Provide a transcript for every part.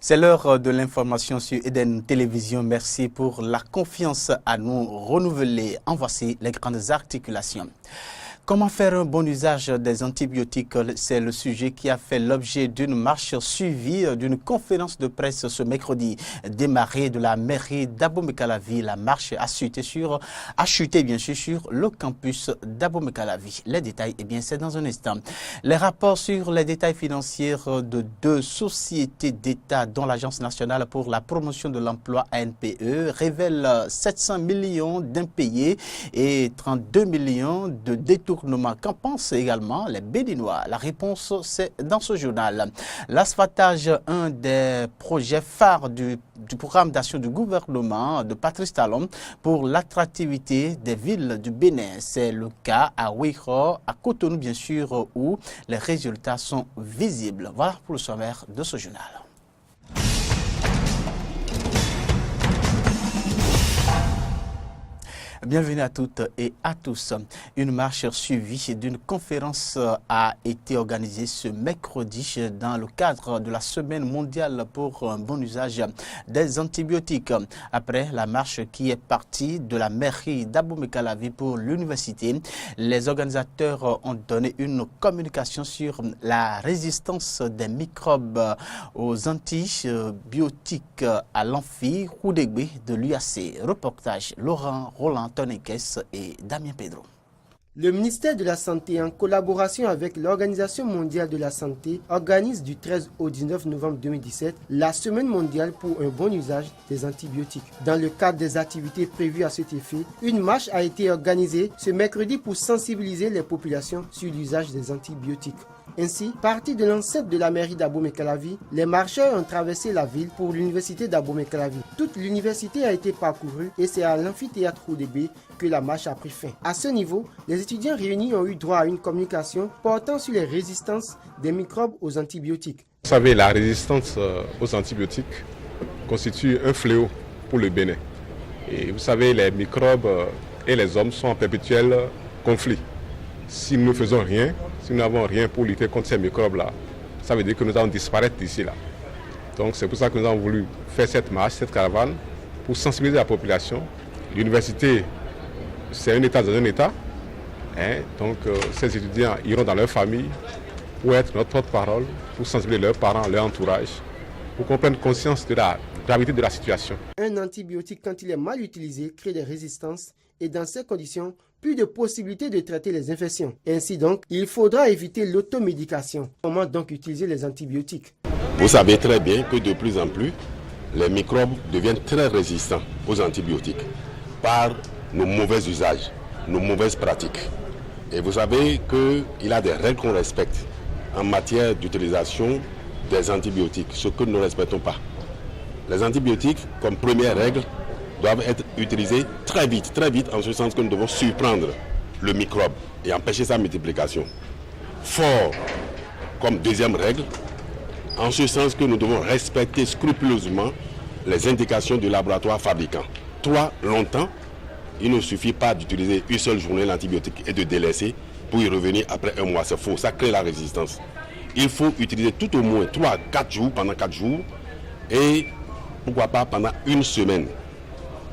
C'est l'heure de l'information sur Eden Télévision. Merci pour la confiance à nous renouveler. En voici les grandes articulations. Comment faire un bon usage des antibiotiques? C'est le sujet qui a fait l'objet d'une marche suivie d'une conférence de presse ce mercredi. Démarrée de la mairie d'Abomey-Calavi, la marche a chuté bien sûr sur le campus d'Abomey-Calavi. Les détails, c'est dans un instant. Les rapports sur les détails financiers de deux sociétés d'État, dont l'Agence nationale pour la promotion de l'emploi ANPE, révèlent 700 millions d'impayés et 32 millions de détournements. Qu'en pensent également les Béninois? La réponse, c'est dans ce journal. L'asphaltage, un des projets phares du programme d'action du gouvernement de Patrice Talon pour l'attractivité des villes du Bénin. C'est le cas à Ouiho, à Cotonou bien sûr, où les résultats sont visibles. Voilà pour le sommaire de ce journal. Bienvenue à toutes et à tous. Une marche suivie d'une conférence a été organisée ce mercredi dans le cadre de la Semaine mondiale pour un bon usage des antibiotiques. Après la marche qui est partie de la mairie d'Abomey-Calavi pour l'université, les organisateurs ont donné une communication sur la résistance des microbes aux antibiotiques à l'amphi Roudegbe de l'UAC. Reportage Laurent Roland Tonekes et Damien Pedro. Le ministère de la Santé, en collaboration avec l'Organisation mondiale de la santé, organise du 13 au 19 novembre 2017 la Semaine mondiale pour un bon usage des antibiotiques. Dans le cadre des activités prévues à cet effet, une marche a été organisée ce mercredi pour sensibiliser les populations sur l'usage des antibiotiques. Ainsi, partis de l'enceinte de la mairie d'Abomey-Calavi, les marcheurs ont traversé la ville pour l'université d'Abomey-Calavi. Toute l'université a été parcourue et c'est à l'amphithéâtre Roudegbe que la marche a pris fin. À ce niveau, les étudiants réunis ont eu droit à une communication portant sur les résistances des microbes aux antibiotiques. Vous savez, la résistance aux antibiotiques constitue un fléau pour le Bénin. Et vous savez, les microbes et les hommes sont en perpétuel conflit. Si nous ne faisons rien, si nous n'avons rien pour lutter contre ces microbes-là, ça veut dire que nous allons disparaître d'ici là. Donc c'est pour ça que nous avons voulu faire cette marche, cette caravane, pour sensibiliser la population. L'université, c'est un État dans un État. Donc ces étudiants iront dans leur famille pour être notre porte-parole, pour sensibiliser leurs parents, leur entourage, pour qu'on prenne conscience de la gravité de la situation. Un antibiotique, quand il est mal utilisé, crée des résistances et dans ces conditions, plus de possibilités de traiter les infections. Ainsi donc, il faudra éviter l'automédication. Comment donc utiliser les antibiotiques? Vous savez très bien que de plus en plus, les microbes deviennent très résistants aux antibiotiques par nos mauvais usages, nos mauvaises pratiques. Et vous savez qu'il y a des règles qu'on respecte en matière d'utilisation des antibiotiques, ce que nous ne respectons pas. Les antibiotiques, comme première règle, doivent être utilisés très vite, en ce sens que nous devons surprendre le microbe et empêcher sa multiplication. Fort, comme deuxième règle, en ce sens que nous devons respecter scrupuleusement les indications du laboratoire fabricant. 3, longtemps, il ne suffit pas d'utiliser une seule journée l'antibiotique et de délaisser pour y revenir après un mois. C'est faux, ça crée la résistance. Il faut utiliser tout au moins 3 à 4 jours, pendant 4 jours, et pourquoi pas pendant une semaine.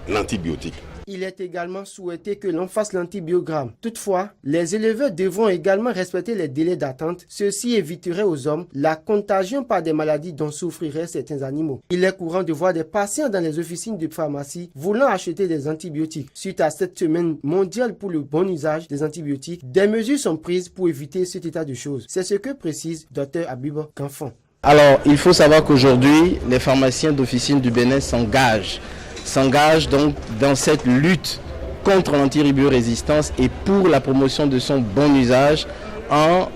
L'antibiotique. Il est également souhaité que l'on fasse l'antibiogramme. Toutefois, les éleveurs devront également respecter les délais d'attente. Ceci éviterait aux hommes la contagion par des maladies dont souffriraient certains animaux. Il est courant de voir des patients dans les officines de pharmacie voulant acheter des antibiotiques. Suite à cette semaine mondiale pour le bon usage des antibiotiques, des mesures sont prises pour éviter cet état de choses. C'est ce que précise Dr Habib Canfon. Alors, il faut savoir qu'aujourd'hui, les pharmaciens d'officine du Bénin s'engagent donc dans cette lutte contre l'antiribio-résistance et pour la promotion de son bon usage en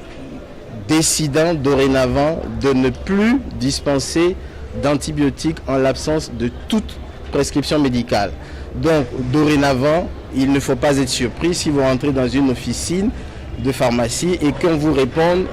décidant dorénavant de ne plus dispenser d'antibiotiques en l'absence de toute prescription médicale. Donc dorénavant, il ne faut pas être surpris si vous rentrez dans une officine de pharmacie et qu'on vous réponde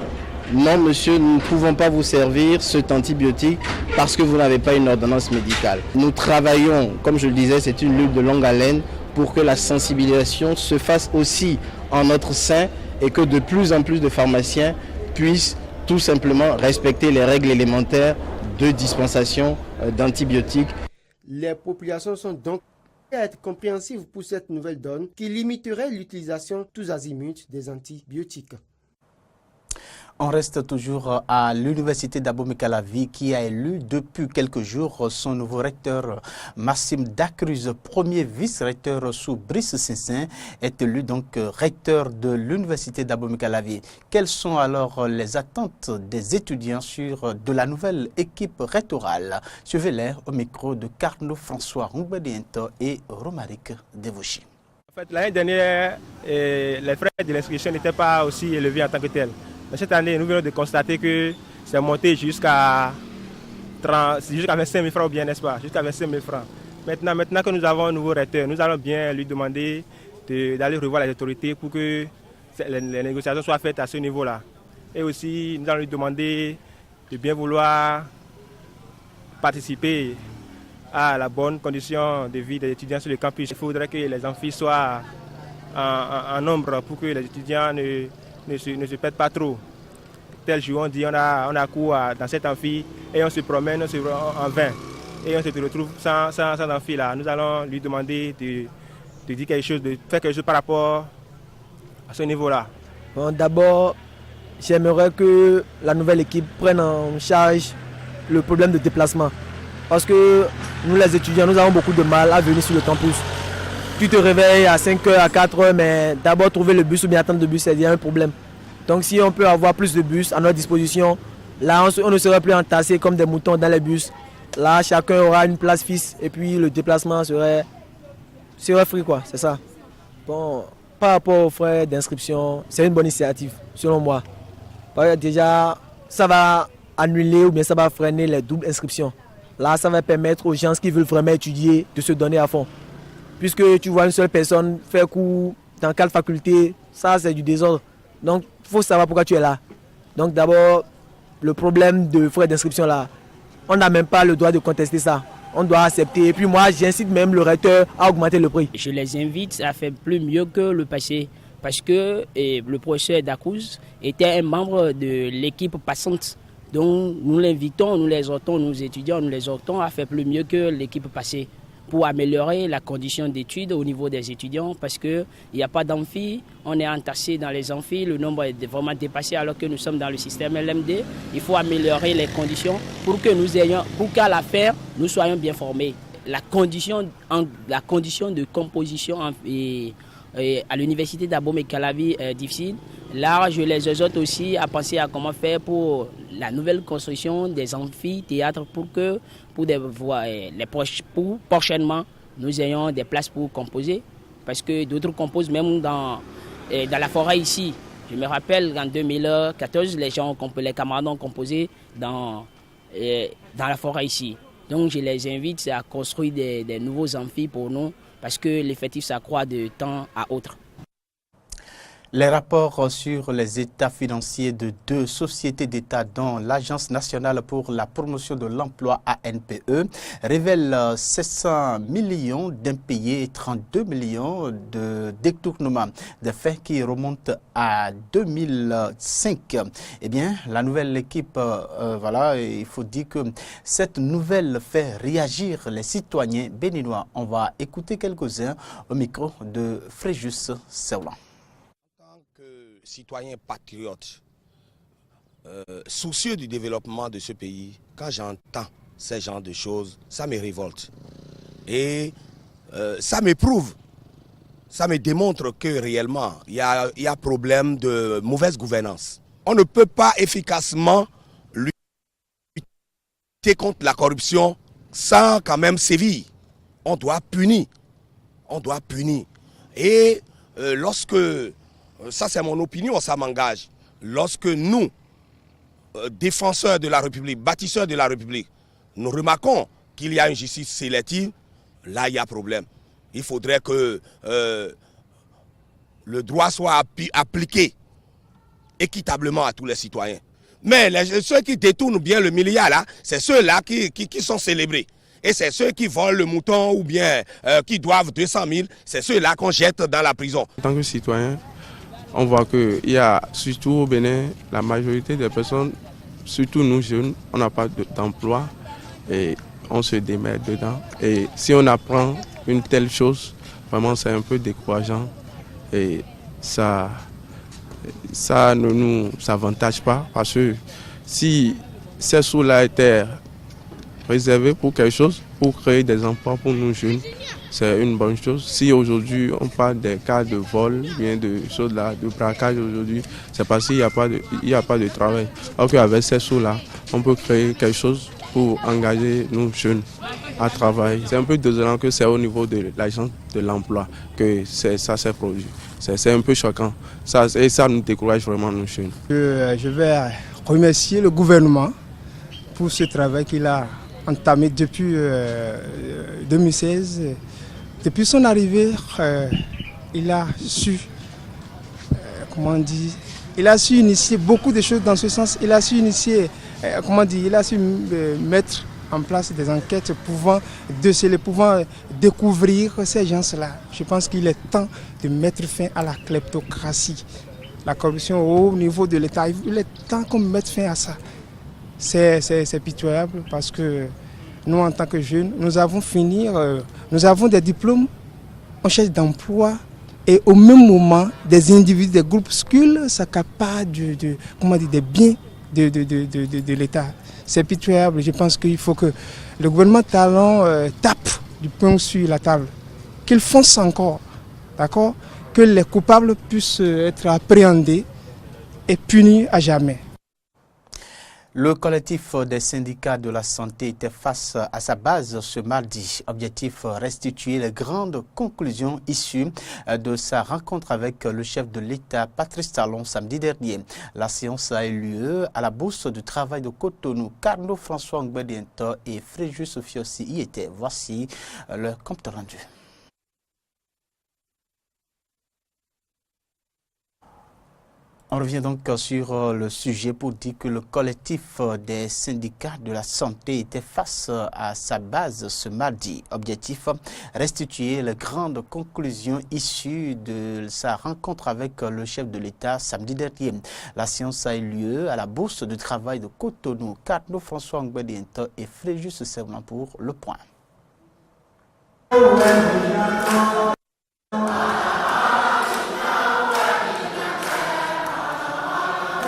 non monsieur, nous ne pouvons pas vous servir cet antibiotique parce que vous n'avez pas une ordonnance médicale. Nous travaillons, comme je le disais, c'est une lutte de longue haleine pour que la sensibilisation se fasse aussi en notre sein et que de plus en plus de pharmaciens puissent tout simplement respecter les règles élémentaires de dispensation d'antibiotiques. Les populations sont donc à être compréhensives pour cette nouvelle donne qui limiterait l'utilisation tous azimuts des antibiotiques. On reste toujours à l'université d'Abomey-Calavi qui a élu depuis quelques jours son nouveau recteur Maxime Dacruz, premier vice-recteur sous Brice Sissin, est élu donc recteur de l'université d'Abomey-Calavi. Quelles sont alors les attentes des étudiants sur de la nouvelle équipe rectorale? Suivez-les au micro de Carnot François Rumbediento et Romaric Devouchi. En fait, l'année dernière, les frais de l'inscription n'étaient pas aussi élevés en tant que tels. Mais cette année, nous venons de constater que c'est monté jusqu'à 25 000 francs ou bien, n'est-ce pas? Jusqu'à 25 000 francs. Maintenant que nous avons un nouveau recteur, nous allons bien lui demander d'aller revoir les autorités pour que les négociations soient faites à ce niveau-là. Et aussi, nous allons lui demander de bien vouloir participer à la bonne condition de vie des étudiants sur le campus. Il faudrait que les amphis soient en nombre pour que les étudiants ne se perdent pas trop. Tel jour, on dit on a cours dans cet amphi et on se promène en vain. Et on se retrouve sans amphi là. Nous allons lui demander de dire quelque chose, de faire quelque chose par rapport à ce niveau-là. Bon, d'abord, j'aimerais que la nouvelle équipe prenne en charge le problème de déplacement. Parce que nous les étudiants, nous avons beaucoup de mal à venir sur le campus. Tu te réveilles à 5h, à 4h, mais d'abord trouver le bus ou bien attendre le bus, c'est déjà un problème. Donc si on peut avoir plus de bus à notre disposition, là on ne serait plus entassés comme des moutons dans les bus. Là chacun aura une place fixe et puis le déplacement serait free quoi, c'est ça. Bon, par rapport aux frais d'inscription, c'est une bonne initiative selon moi. Parce que déjà ça va annuler ou bien ça va freiner les doubles inscriptions. Là ça va permettre aux gens qui veulent vraiment étudier de se donner à fond. Puisque tu vois une seule personne faire cours dans quelle faculté, ça c'est du désordre. Donc il faut savoir pourquoi tu es là. Donc d'abord, le problème de frais d'inscription là, on n'a même pas le droit de contester ça. On doit accepter. Et puis moi, j'incite même le recteur à augmenter le prix. Je les invite à faire plus mieux que le passé. Parce que le professeur Dacruz était un membre de l'équipe passante. Donc nous l'invitons, nous les exhortons, nous étudiants, nous les exhortons à faire plus mieux que l'équipe passée pour améliorer la condition d'études au niveau des étudiants parce qu'il n'y a pas d'amphi, on est entassé dans les amphis, le nombre est vraiment dépassé alors que nous sommes dans le système LMD. Il faut améliorer les conditions pour qu'à la fin, nous soyons bien formés. La condition de composition à l'université d'Abomey-Calavi est difficile. Là, je les exhorte aussi à penser à comment faire pour la nouvelle construction des amphithéâtres pour prochainement, nous ayons des places pour composer. Parce que d'autres composent même dans la forêt ici. Je me rappelle qu'en 2014, les camarades ont composé dans la forêt ici. Donc je les invite à construire des nouveaux amphis pour nous parce que l'effectif s'accroît de temps à autre. Les rapports sur les états financiers de deux sociétés d'État, dont l'Agence nationale pour la promotion de l'emploi ANPE, révèlent 700 millions d'impayés et 32 millions de détournements, des faits qui remontent à 2005. Eh bien, la nouvelle équipe, il faut dire que cette nouvelle fait réagir les citoyens béninois. On va écouter quelques-uns au micro de Fréjus Sewlan. Citoyens patriotes, soucieux du développement de ce pays, quand j'entends ces genres de choses, ça me révolte. Et ça m'éprouve, ça me démontre que réellement, il y a problème de mauvaise gouvernance. On ne peut pas efficacement lutter contre la corruption sans quand même sévir. On doit punir. Et lorsque... Ça, c'est mon opinion, ça m'engage. Lorsque nous, défenseurs de la République, bâtisseurs de la République, nous remarquons qu'il y a une justice sélective, là, il y a problème. Il faudrait que le droit soit appliqué équitablement à tous les citoyens. Mais ceux qui détournent bien le milliard, là, c'est ceux-là qui sont célébrés. Et c'est ceux qui volent le mouton ou bien qui doivent 200 000, c'est ceux-là qu'on jette dans la prison. En tant que citoyen, on voit qu'il y a, surtout au Bénin, la majorité des personnes surtout nous jeunes, on n'a pas d'emploi et on se démerde dedans. Et si on apprend une telle chose, vraiment c'est un peu décourageant et ça ne nous avantage pas parce que si ces sous-là étaient réservés pour quelque chose, pour créer des emplois pour nous jeunes, c'est une bonne chose. Si aujourd'hui on parle des cas de vol, bien de choses là, de braquage aujourd'hui, c'est parce qu'il n'y a pas de travail. Alors qu'avec ces sous-là, on peut créer quelque chose pour engager nos jeunes à travailler. C'est un peu désolant que c'est au niveau de l'agence de l'emploi que ça s'est produit. C'est un peu choquant. Et ça nous décourage vraiment nos jeunes. Je vais remercier le gouvernement pour ce travail qu'il a entamé depuis 2016. Depuis son arrivée, il a su, il a su initier beaucoup de choses dans ce sens. Il a su initier, il a su mettre en place des enquêtes pouvant déceler, pouvant découvrir ces gens-là. Je pense qu'il est temps de mettre fin à la kleptocratie, la corruption au niveau de l'État. Il est temps qu'on mette fin à ça. C'est pitoyable parce que nous, en tant que jeunes, nous avons des diplômes, on cherche d'emploi et au même moment, des individus, des groupuscules s'accaparent des biens de l'État. C'est pitoyable. Je pense qu'il faut que le gouvernement talon tape du poing sur la table, qu'il fonce encore, d'accord, que les coupables puissent être appréhendés et punis à jamais. Le collectif des syndicats de la santé était face à sa base ce mardi. Objectif, restituer les grandes conclusions issues de sa rencontre avec le chef de l'État, Patrice Talon, samedi dernier. La séance a eu lieu à la Bourse du travail de Cotonou. Carnot François Ngbediento et Fréjus Fiossi y étaient. Voici le compte rendu. On revient donc sur le sujet pour dire que le collectif des syndicats de la santé était face à sa base ce mardi. Objectif, restituer les grandes conclusions issues de sa rencontre avec le chef de l'État samedi dernier. La séance a eu lieu à la Bourse du travail de Cotonou. Carnot François Ngbediento et Fréjus Serment pour le point.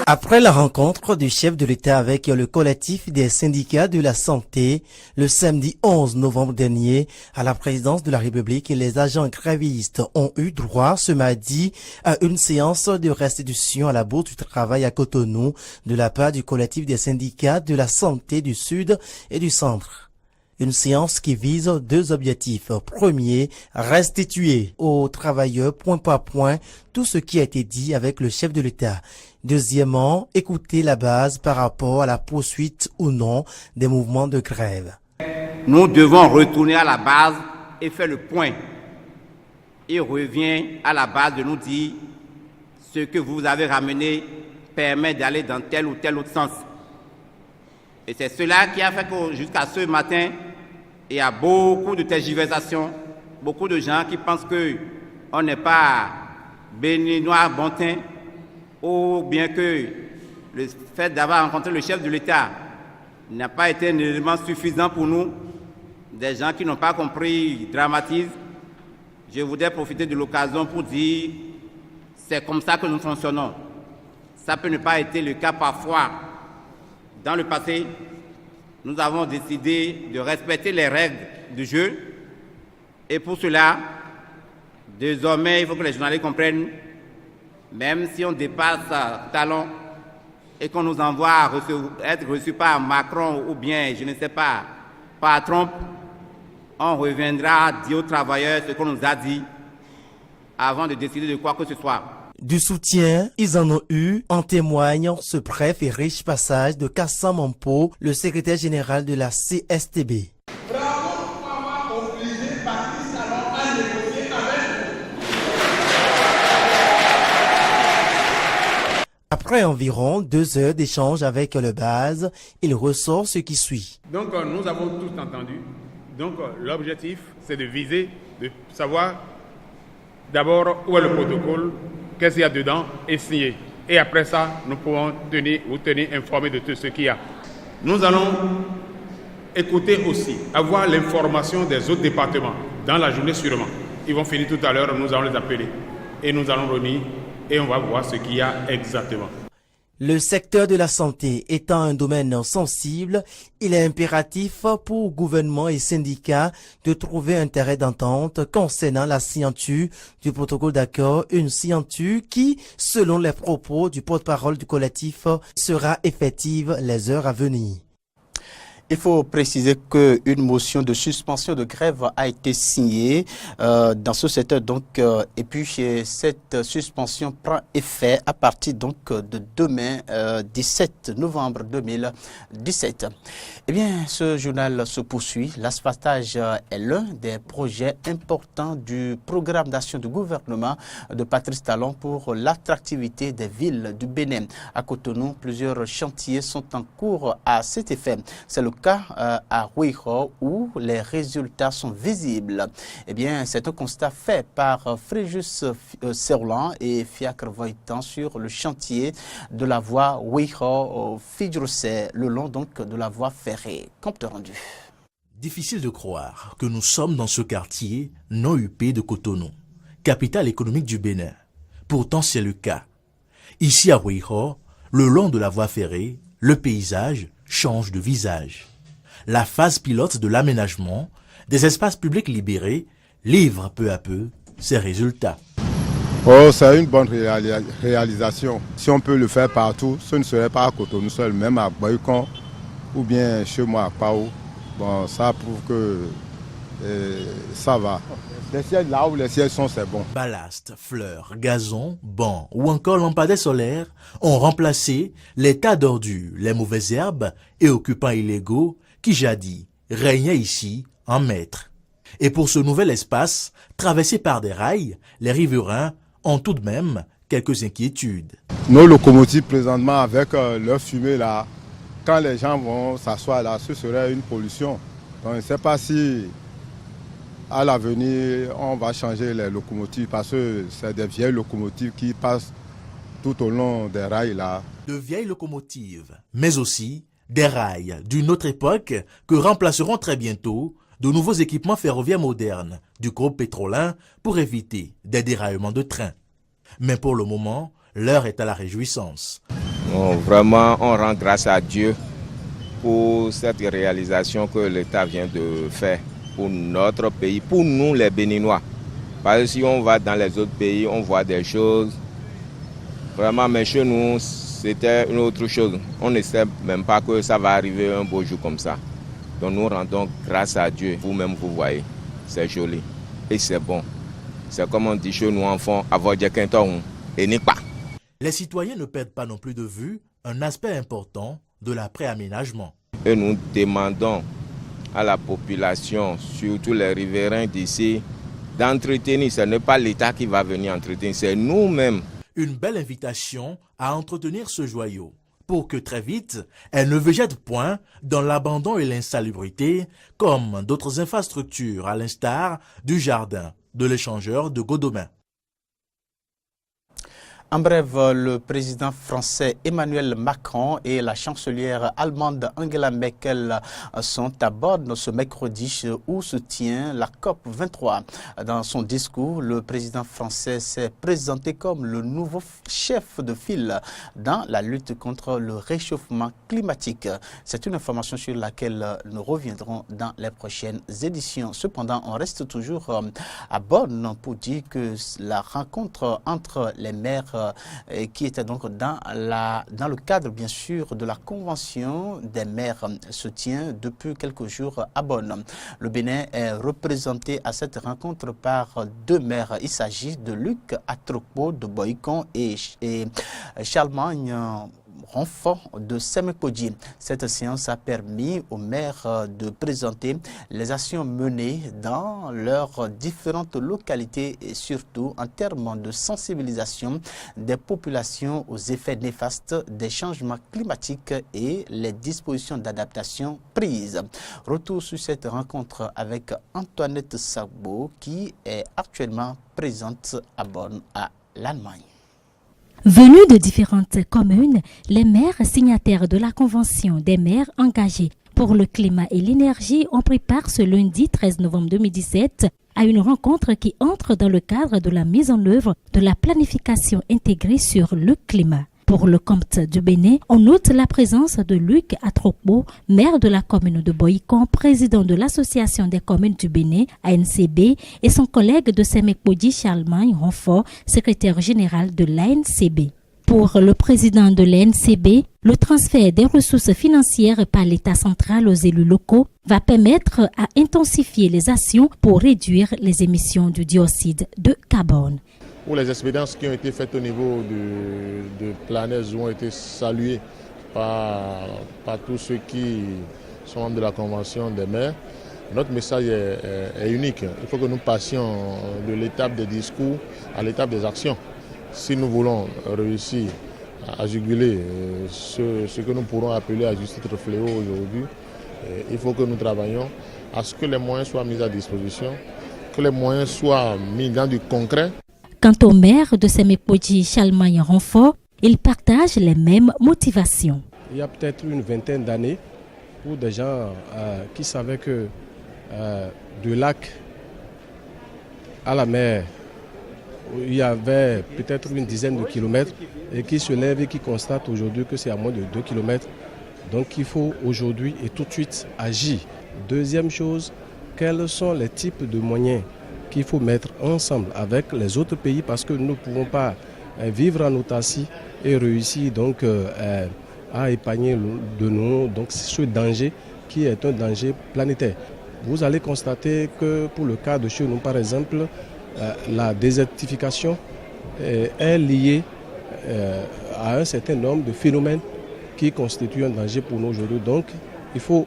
Après la rencontre du chef de l'État avec le collectif des syndicats de la santé, le samedi 11 novembre dernier, à la présidence de la République, les agents grévistes ont eu droit ce mardi à une séance de restitution à la Bourse du travail à Cotonou de la part du collectif des syndicats de la santé du Sud et du Centre. Une séance qui vise deux objectifs. Premier, restituer aux travailleurs point par point tout ce qui a été dit avec le chef de l'État. Deuxièmement, écouter la base par rapport à la poursuite ou non des mouvements de grève. Nous devons retourner à la base et faire le point. Il revient à la base de nous dire ce que vous avez ramené permet d'aller dans tel ou tel autre sens. Et c'est cela qui a fait que jusqu'à ce matin, il y a beaucoup de tergiversations, beaucoup de gens qui pensent qu'on n'est pas béninois bon teint, ou bien que le fait d'avoir rencontré le chef de l'État n'a pas été un élément suffisant pour nous. Des gens qui n'ont pas compris dramatisent. Je voudrais profiter de l'occasion pour dire c'est comme ça que nous fonctionnons. Ça peut ne pas être le cas parfois. Dans le passé, nous avons décidé de respecter les règles du jeu. Et pour cela, désormais, il faut que les journalistes comprennent, même si on dépasse Talon et qu'on nous envoie être reçus par Macron ou bien, je ne sais pas, par Trump, on reviendra dire aux travailleurs ce qu'on nous a dit avant de décider de quoi que ce soit. Du soutien, ils en ont eu, en témoigne ce bref et riche passage de Kassam Mampo, le secrétaire général de la CSTB. Bravo pour avoir obligé Patrice Talon à négocier avec vous. Après environ 2 heures d'échange avec le base, il ressort ce qui suit. Donc nous avons tous entendu. Donc l'objectif, c'est de viser, de savoir d'abord où est le protocole, qu'est-ce qu'il y a dedans et signer. Et après ça, nous pourrons vous tenir informés de tout ce qu'il y a. Nous allons écouter aussi, avoir l'information des autres départements dans la journée sûrement. Ils vont finir tout à l'heure, nous allons les appeler et nous allons réunir et on va voir ce qu'il y a exactement. Le secteur de la santé étant un domaine sensible, il est impératif pour gouvernement et syndicats de trouver un terrain d'entente concernant la signature du protocole d'accord, une signature qui, selon les propos du porte-parole du collectif, sera effective les heures à venir. Il faut préciser qu'une motion de suspension de grève a été signée dans ce secteur. Et puis cette suspension prend effet à partir de demain, 17 novembre 2017. Eh bien, ce journal se poursuit. L'asphaltage est l'un des projets importants du programme d'action du gouvernement de Patrice Talon pour l'attractivité des villes du Bénin. À Cotonou, plusieurs chantiers sont en cours à cet effet. C'est le cas à Ouiho où les résultats sont visibles. Eh bien, c'est un constat fait par Fréjus Serlan et Fiacre Voitan sur le chantier de la voie Ouiho-Fidjrosé, le long de la voie ferrée. Compte rendu. Difficile de croire que nous sommes dans ce quartier non huppé de Cotonou, capitale économique du Bénin. Pourtant, c'est le cas. Ici à Ouiho, le long de la voie ferrée, le paysage change de visage. La phase pilote de l'aménagement des espaces publics libérés livre peu à peu ses résultats. Oh, c'est une bonne réalisation. Si on peut le faire partout, ce ne serait pas à Cotonou seul, même à Boycon ou bien chez moi à Pao. Bon, ça prouve que ça va. Les ciels, là où les ciels sont, c'est bon. Ballast, fleurs, gazon, bancs ou encore lampadaires solaires ont remplacé les tas d'ordures, les mauvaises herbes et occupants illégaux qui jadis régnaient ici en maître. Et pour ce nouvel espace, traversé par des rails, les riverains ont tout de même quelques inquiétudes. Nos locomotives présentement avec leur fumée là, quand les gens vont s'asseoir là, ce serait une pollution. Donc je ne sais pas si à l'avenir on va changer les locomotives parce que c'est des vieilles locomotives qui passent tout au long des rails là. De vieilles locomotives, mais aussi des rails d'une autre époque que remplaceront très bientôt de nouveaux équipements ferroviaires modernes du groupe pétrolin pour éviter des déraillements de train. Mais pour le moment, l'heure est à la réjouissance. Bon, vraiment, on rend grâce à Dieu pour cette réalisation que l'État vient de faire pour notre pays, pour nous les Béninois. Parce que si on va dans les autres pays, on voit des choses. Vraiment, mais chez nous, c'était une autre chose. On ne sait même pas que ça va arriver un beau jour comme ça. Donc nous rendons grâce à Dieu. Vous-même, vous voyez, c'est joli et c'est bon. C'est comme on dit chez nous enfants, avoir des quintons et n'est pas. Les citoyens ne perdent pas non plus de vue un aspect important de l'après-aménagement. Et nous demandons à la population, surtout les riverains d'ici, d'entretenir. Ce n'est pas l'État qui va venir entretenir, c'est nous-mêmes. Une belle invitation à entretenir ce joyau pour que très vite, elle ne végète point dans l'abandon et l'insalubrité comme d'autres infrastructures à l'instar du jardin de l'échangeur de Godomain. En bref, le président français Emmanuel Macron et la chancelière allemande Angela Merkel sont à Bonn ce mercredi où se tient la COP23. Dans son discours, le président français s'est présenté comme le nouveau chef de file dans la lutte contre le réchauffement climatique. C'est une information sur laquelle nous reviendrons dans les prochaines éditions. Cependant, on reste toujours à Bonn pour dire que la rencontre entre les maires qui était donc dans le cadre bien sûr de la convention des maires se tient depuis quelques jours à Bonn. Le Bénin est représenté à cette rencontre par deux maires. Il s'agit de Luc Atrokpo de Boycon et Charlemagne Renfort de Semekodi. Cette séance a permis aux maires de présenter les actions menées dans leurs différentes localités et surtout en termes de sensibilisation des populations aux effets néfastes des changements climatiques et les dispositions d'adaptation prises. Retour sur cette rencontre avec Antoinette Sagbo qui est actuellement présente à Bonn, à l'Allemagne. Venus de différentes communes, les maires signataires de la Convention des maires engagés pour le climat et l'énergie ont pris part ce lundi 13 novembre 2017 à une rencontre qui entre dans le cadre de la mise en œuvre de la planification intégrée sur le climat. Pour le compte du Bénin, on note la présence de Luc Atropo, maire de la commune de Boïcon, président de l'Association des communes du Bénin, ANCB, et son collègue de Semekpodi Charlemagne Renfort, secrétaire général de l'ANCB. Pour le président de l'ANCB, le transfert des ressources financières par l'État central aux élus locaux va permettre à intensifier les actions pour réduire les émissions du dioxyde de carbone. Pour les expériences qui ont été faites au niveau de Planèse ont été saluées par tous ceux qui sont membres de la Convention des maires. Notre message est unique. Il faut que nous passions de l'étape des discours à l'étape des actions. Si nous voulons réussir à juguler ce que nous pourrons appeler à juste titre fléau aujourd'hui, il faut que nous travaillions à ce que les moyens soient mis à disposition, que les moyens soient mis dans du concret. Quant au maire de Semekpodi Charlemagne Renfort, il partage les mêmes motivations. Il y a peut-être une vingtaine d'années, pour des gens qui savaient que du lac à la mer, il y avait peut-être une dizaine de kilomètres et qui se lèvent et qui constatent aujourd'hui que c'est à moins de 2 kilomètres. Donc il faut aujourd'hui et tout de suite agir. Deuxième chose, quels sont les types de moyens qu'il faut mettre ensemble avec les autres pays parce que nous ne pouvons pas vivre en autarcie et réussir donc à épargner de nous donc ce danger qui est un danger planétaire. Vous allez constater que pour le cas de chez nous par exemple, la désertification est liée à un certain nombre de phénomènes qui constituent un danger pour nous aujourd'hui. Donc il faut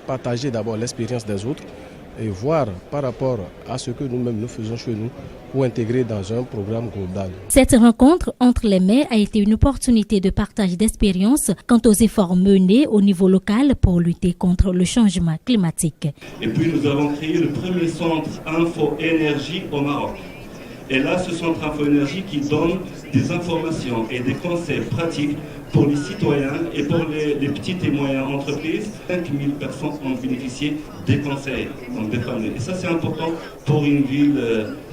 partager d'abord l'expérience des autres et voir par rapport à ce que nous-mêmes nous faisons chez nous pour intégrer dans un programme global. Cette rencontre entre les maires a été une opportunité de partage d'expériences quant aux efforts menés au niveau local pour lutter contre le changement climatique. Et puis nous avons créé le premier centre Info-Énergie au Maroc. Et là, ce centre Info-Énergie qui donne des informations et des conseils pratiques pour les citoyens et pour les petites et moyennes entreprises. 5000 personnes ont bénéficié des conseils, donc des familles. Et ça, c'est important pour une ville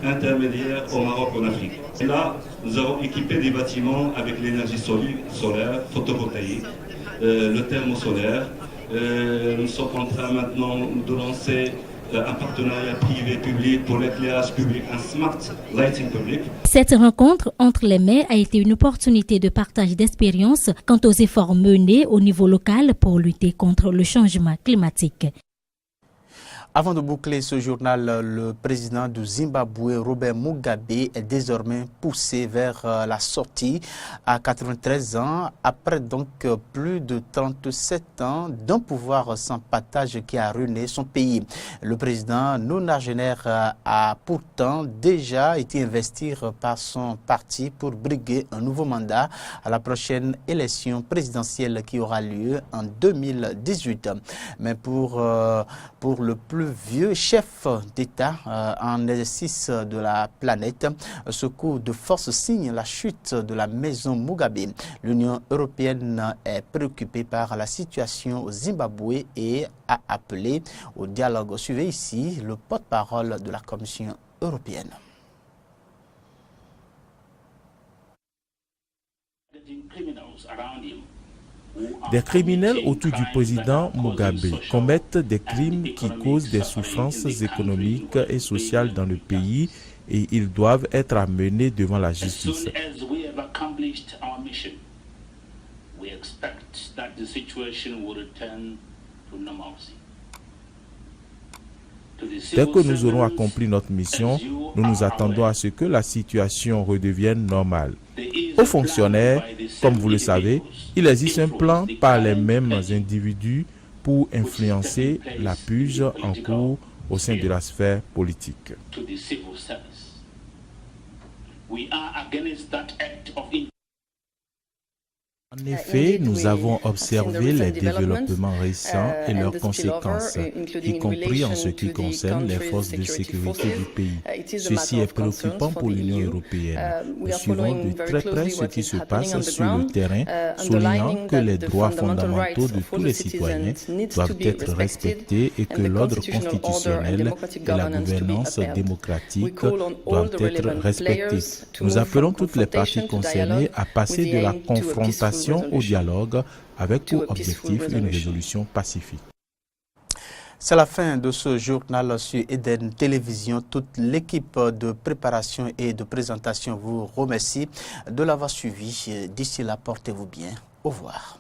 intermédiaire au Maroc, en Afrique. Et là, nous avons équipé des bâtiments avec l'énergie solaire, photovoltaïque, le thermosolaire. Nous sommes en train maintenant de lancer un partenariat privé-public pour l'éclairage public, un smart lighting public. Cette rencontre entre les maires a été une opportunité de partage d'expériences quant aux efforts menés au niveau local pour lutter contre le changement climatique. Avant de boucler ce journal, le président du Zimbabwe, Robert Mugabe, est désormais poussé vers la sortie à 93 ans, après donc plus de 37 ans d'un pouvoir sans partage qui a ruiné son pays. Le président nonagénaire a pourtant déjà été investi par son parti pour briguer un nouveau mandat à la prochaine élection présidentielle qui aura lieu en 2018. Mais pour le plus vieux chef d'État en exercice de la planète, ce coup de force signe la chute de la maison Mugabe. L'Union européenne est préoccupée par la situation au Zimbabwe et a appelé au dialogue. Suivez ici le porte-parole de la Commission européenne. Des criminels autour du président Mugabe commettent des crimes qui causent des souffrances économiques et sociales dans le pays et ils doivent être amenés devant la justice. Dès que nous aurons accompli notre mission, nous nous attendons à ce que la situation redevienne normale. Aux fonctionnaires, comme vous le savez, il existe un plan par les mêmes individus pour influencer la purge en cours au sein de la sphère politique. En effet, nous avons observé les développements récents et leurs conséquences, y compris en ce qui concerne les forces de sécurité du pays. Ceci est préoccupant pour l'Union européenne. Nous suivons de très près ce qui se passe sur le terrain, soulignant que les droits fondamentaux de tous les citoyens doivent être respectés et que l'ordre constitutionnel et la gouvernance démocratique doivent être respectés. Nous appelons toutes les parties concernées à passer de la confrontation au dialogue avec pour objectif une résolution pacifique. C'est la fin de ce journal sur Eden Télévision. Toute l'équipe de préparation et de présentation vous remercie de l'avoir suivi. D'ici là, portez-vous bien. Au revoir.